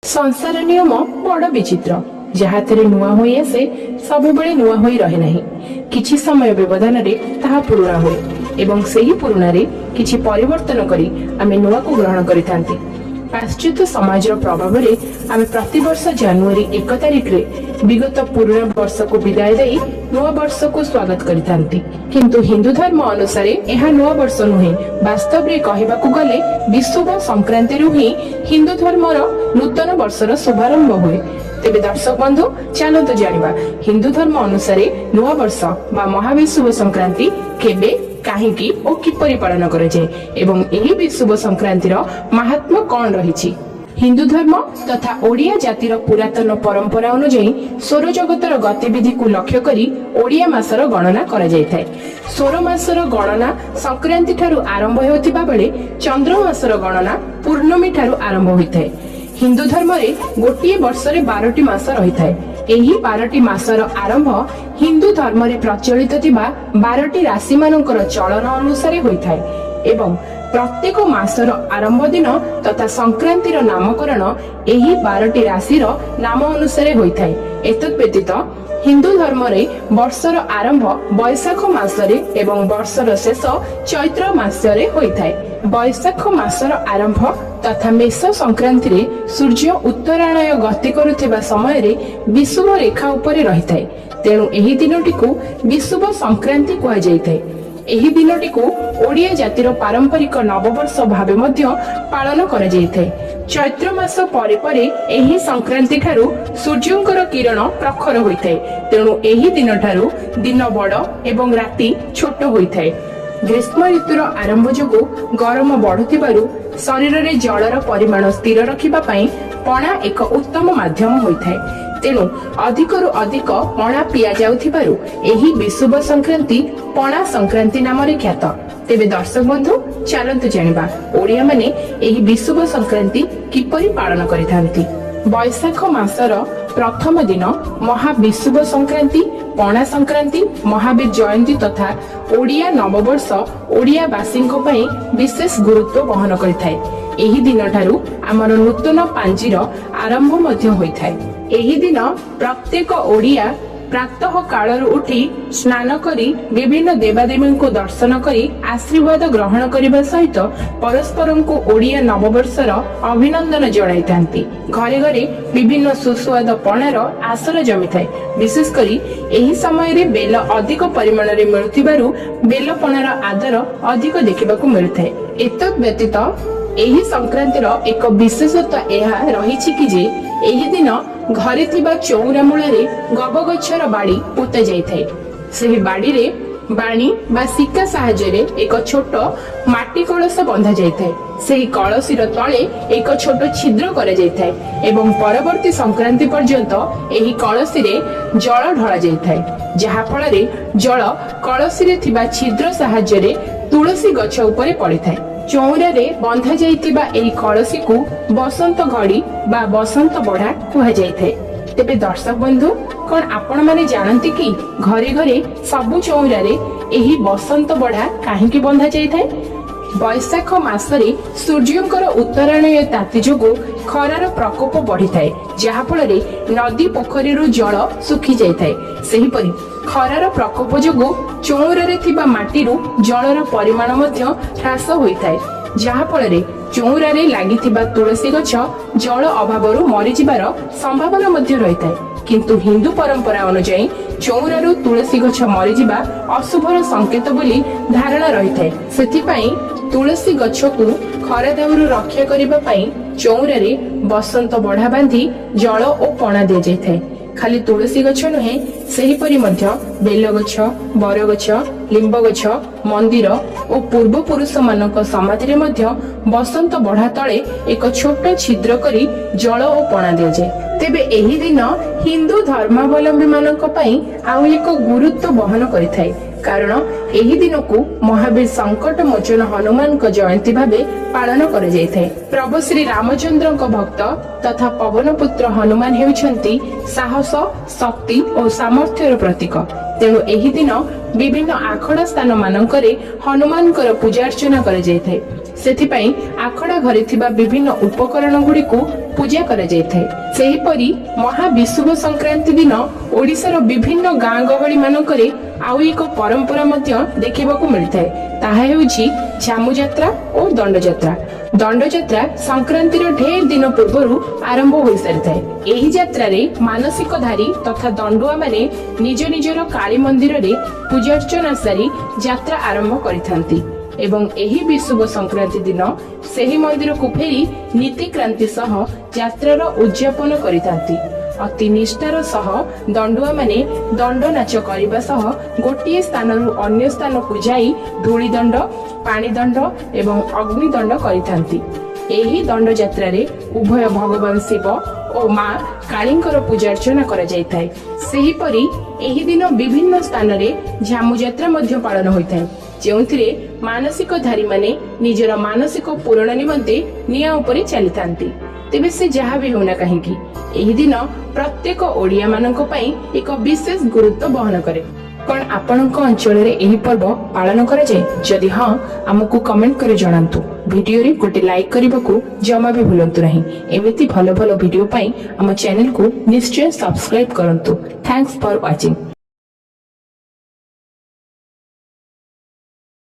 संसार नियम बड़ विचित्र जहाथे नुआ होई आसे सबुबले नुआ होई रहे नहीं। किछि समय व्यवधान रे ताहा पुराना होय एवं सेही पुराना रे किछि परिवर्तन करी आमे नुआ को ग्रहण करिथांती। पाश्चात्य समाज प्रभाव रे आमे प्रतिवर्ष जनवरी 1 तारिख रे विगत पुराना वर्ष को विदाय देई नुआ वर्ष को स्वागत करिथांती। किंतु हिंदू धर्म अनुसार एहा नुआ वर्ष नुहे, वास्तव रे कहिबाकू गले विषुव संक्रांति रु ही हिंदू धर्मर नूतन वर्षर शुभारंभ हुए। तेबे दर्शक बंधु चलतु जानिबा हिंदू धर्म अनुसार नुआ वर्ष बा महाविषुव संक्रांति केबे काहेकि ओ किपरि पालन करे जाय एवं एही विषुव संक्रांतिर महात्म्य कोन रहिछि। हिंदू धर्म तथा ओडिया जातिर पुरातन परंपरा अनुଯାयी सौर जगतर गतिविधि को लक्ष्य करी ओडिया मासर गणना करा जायथाय। सौर मासर गणना संक्रांति ठारू आरंभ हेउथिबा बेले चंद्र मासर गणना पूर्णमी ठारू आरंभ होइथाय। हिंदू धर्म रे गोटिए वर्ष रे 12टी मास रहिथाय। एही 12टी मासर आरंभ हिंदू धर्म रे प्रचलित थिबा 12टी राशि मानकर चलन अनुसार होइथाय एवं प्रत्येक मासर आरंभ दिन तथा संक्रांतिर नामकरण एही 12टी राशिर नाम अनुसार होइथाय। एतत् व्यतीत हिंदू धर्म रे वर्षर आरंभ बैशाख मासरे एवं वर्षर शेष चैत्र मासरे होइथाय। बैशाख मासर आरंभ तथा मेष संक्रांति रे सूर्य उत्तरायण गति करुथिबा समय रे विषुव रेखा उपरे रहिथाय। तेणु एही दिनटी को विषुव संक्रांति कुहा जायथाय। एही दिनटी को ओडिया जातिर पारंपरिक नववर्ष भावे मध्य पालन करा जायथाय। चैत्र मास परे परे एही संक्रांति ठारू सूर्यंकर किरण प्रखर होइथाय। तेणु एही दिन ठारू दिन बड़ एवं राति छोट होइथाय। ग्रीष्म ऋतुर आरंभ जोगु गरम बढ़ुथिबारु शरीर रे जलर परिमाण स्थिर रखिबा पई पणा एक उत्तम माध्यम होइथाय। तेणु अधिकरु अधिक पणा पिया जाउथिबारु एही विषुव संक्रांति पणा संक्रांति नाम रे ख्यात। तेबे दर्शक बंधु चलंतु जानिबा ओडिया माने एही विषुव संक्रांति किपरि पालन करिथांती। बैशाख मासर प्रथम दिन महाविषुव संक्रांति, पणा संक्रांति, महावीर जयंती तथा ओडिया नववर्ष ओडिया वासींको पई विशेष गुरुत्व बहन करिथाय। एही दिन ठारू आमर नूतन पांजीर आरंभ मध्य होइथाय। एही दिन प्रत्येक ओडिया प्रातः कालरू उठी स्नान करी विभिन्न देवादेवी को दर्शन करी आशीर्वाद ग्रहण करने सहित परस्पर को ओडिया नववर्षर अभिनंदन जणाइथांती। घरे घरे विभिन्न सुस्वाद पणार आसर जमिथाय। विशेषकर एही समय रे बेल अधिक परिमाण रे मिलुथिबारु बेल पणार आदर अधिक देखिबाकू मिलुथाय। एतत् व्यतीत एही संक्रांतिर एक विशेषता एहा रहिछि कि जे एही दिन घरे थिबा चौरा मूଳରେ गब गछर बाड़ी पोता जायथाय। सेही बाड़ी रे बाणी बा सिक्का साहाय्य एक छोट माटी कलश बंधा जायथाय। सेही कलशीर तळे एक छोट छिद्र करा जायथाय एवं परवर्ती संक्रांति पर्यंत एही कलशी रे जल ढळा जायथाय। जहा फल रे जल कलशी रे थिबा छिद्र साहाय्य रे तुलसी गछ उपरे पड़िथाय। चौरा रे बंधा जाइतिबा एही कलशी को बसंत घड़ी बा बसंत बड़ा कुहा जायथाय। तेबे दर्शक बंधु कोन आपण माने जानंती कि घरे घरे सबु चौरा रे एही बसंत बड़ा काहेकि बंधा जायथाय। बैशाख मासरे सूर्यंकर उत्तरायण ताती जोगु खरार प्रकोप बढ़िथाय, जहा फल रे नदी पोखरी जल सुखी जायथाय। सेहीपरि खरार प्रकोप जोगु चौरा रे थिबा माटीरू जलर परिमाण मध्य ह्रास होइथाय, जहा फल रे चौरा रे लागिथिबा तुलसी गछ जल अभावरू मरि जिबार संभावना मध्य रहिथाय। किंतु हिंदू परंपरा अनुଯାयी चौरारू तुलसी गछ मरि जिबा अशुभर संकेत बोली धारणा रहिथाय। सेथिपई तुलसी गछ को खरा दाउरू रक्षा करिबा पई चौरा रे बसंत बढा बांधी जल ओ पणा दे जायथाय। खाली तुलसी गछ नुहे, सेही परि मध्य बेल गछ, बर गछ, लिंब गछ, मंदिर ओ पूर्व पुरुष मानक समाधि रे मध्य बसंत बढा तळे एक छोट छिद्र करी जल ओ पणा दे जाय। तेबे एही दिन हिंदू धर्मावलंबी मानक पई आउ एक गुरुत्व बहन करिथाय, कारण एही दिन को महावीर संकट मोचन हनुमान का जयंती भावे पालन कर जायथाय। प्रभु श्री रामचंद्र भक्त तथा पवन पुत्र हनुमान हेउछंती साहस, शक्ति और सामर्थ्यर प्रतीक। तेणु एही दिन विभिन्न आखड़ा स्थान मानकरे हनुमान पूजा अर्चना कर जायथाय। सेथिपई आखड़ा घरे थिबा विभिन्न उपकरण गुडी को ପୂଜା କରାଯାଇଥାଏ। ସେହିପରି ମହାବିଷୁବ ସଂକ୍ରାନ୍ତି ଦିନ ଓଡ଼ିଶାର ବିଭିନ୍ନ ଗାଁ ଗହଳି ମାନଙ୍କରେ ଆଉ ଏକ ପରମ୍ପରା ମଧ୍ୟ ଦେଖିବାକୁ ମିଳିଥାଏ। ତାହା ହେଉଛି ଝାମୁଯାତ୍ରା ଓ ଦଣ୍ଡଯାତ୍ରା। ଦଣ୍ଡଯାତ୍ରା ସଂକ୍ରାନ୍ତିର ଢେର ଦିନ ପୂର୍ବରୁ ଆରମ୍ଭ ହୋଇସାରିଥାଏ। ଏହି ଯାତ୍ରାରେ ମାନସିକଧାରୀ ତଥା ଦଣ୍ଡୁଆ ମାନେ ନିଜ ନିଜର କାଳୀ ମନ୍ଦିରରେ ପୂଜାର୍ଚ୍ଚନା ସାରି ଯାତ୍ରା ଆରମ୍ଭ କରିଥାନ୍ତି ଏବଂ ଏହି ବିଷୁବ ସଂକ୍ରାନ୍ତି ଦିନ ସେହି ମନ୍ଦିରକୁ ଫେରି ନୀତିକ୍ରାନ୍ତି ସହ ଯାତ୍ରାର ଉଦ୍ଯାପନ କରିଥାନ୍ତି। ଅତି ନିଷ୍ଠାର ସହ ଦଣ୍ଡୁଆ ମାନେ ଦଣ୍ଡ ନାଚ କରିବା ସହ ଗୋଟିଏ ସ୍ଥାନରୁ ଅନ୍ୟ ସ୍ଥାନକୁ ଯାଇ ଧୂଳି ଦଣ୍ଡ, ପାଣି ଦଣ୍ଡ ଏବଂ ଅଗ୍ନି ଦଣ୍ଡ କରିଥାନ୍ତି। ଏହି ଦଣ୍ଡ ଯାତ୍ରାରେ ଉଭୟ ଭଗବାନ ଶିବ ଓ ମା କାଳୀଙ୍କର ପୂଜାର୍ଚ୍ଚନା କରାଯାଇଥାଏ। ସେହିପରି ଏହି ଦିନ ବିଭିନ୍ନ ସ୍ଥାନରେ ଝାମୁ ଯାତ୍ରା ମଧ୍ୟ ପାଳନ ହୋଇଥାଏ, ଯେଉଁଥିରେ ମାନସିକଧାରୀ ମାନେ ନିଜର ମାନସିକ ପୂରଣ ନିମନ୍ତେ ନିଆଁ ଉପରେ ଚାଲିଥାନ୍ତି। ତେବେ ସେ ଯାହା ବି ହେଉନା କାହିଁକି, ଏହି ଦିନ ପ୍ରତ୍ୟେକ ଓଡ଼ିଆ ମାନଙ୍କ ପାଇଁ ଏକ ବିଶେଷ ଗୁରୁତ୍ୱ ବହନ କରେ। କଣ ଆପଣଙ୍କ ଅଞ୍ଚଳରେ ଏହି ପର୍ବ ପାଳନ କରାଯାଏ? ଯଦି ହଁ, ଆମକୁ କମେଣ୍ଟ କରି ଜଣାନ୍ତୁ। ଭିଡିଓରେ ଗୋଟେ ଲାଇକ୍ କରିବାକୁ ଜମା ବି ଭୁଲନ୍ତୁ ନାହିଁ। ଏମିତି ଭଲ ଭଲ ଭିଡିଓ ପାଇଁ ଆମ ଚ୍ୟାନେଲକୁ ନିଶ୍ଚୟ ସବସ୍କ୍ରାଇବ କରନ୍ତୁ। ଥ୍ୟାଙ୍କ୍ସ ଫର ୱାଚିଂ।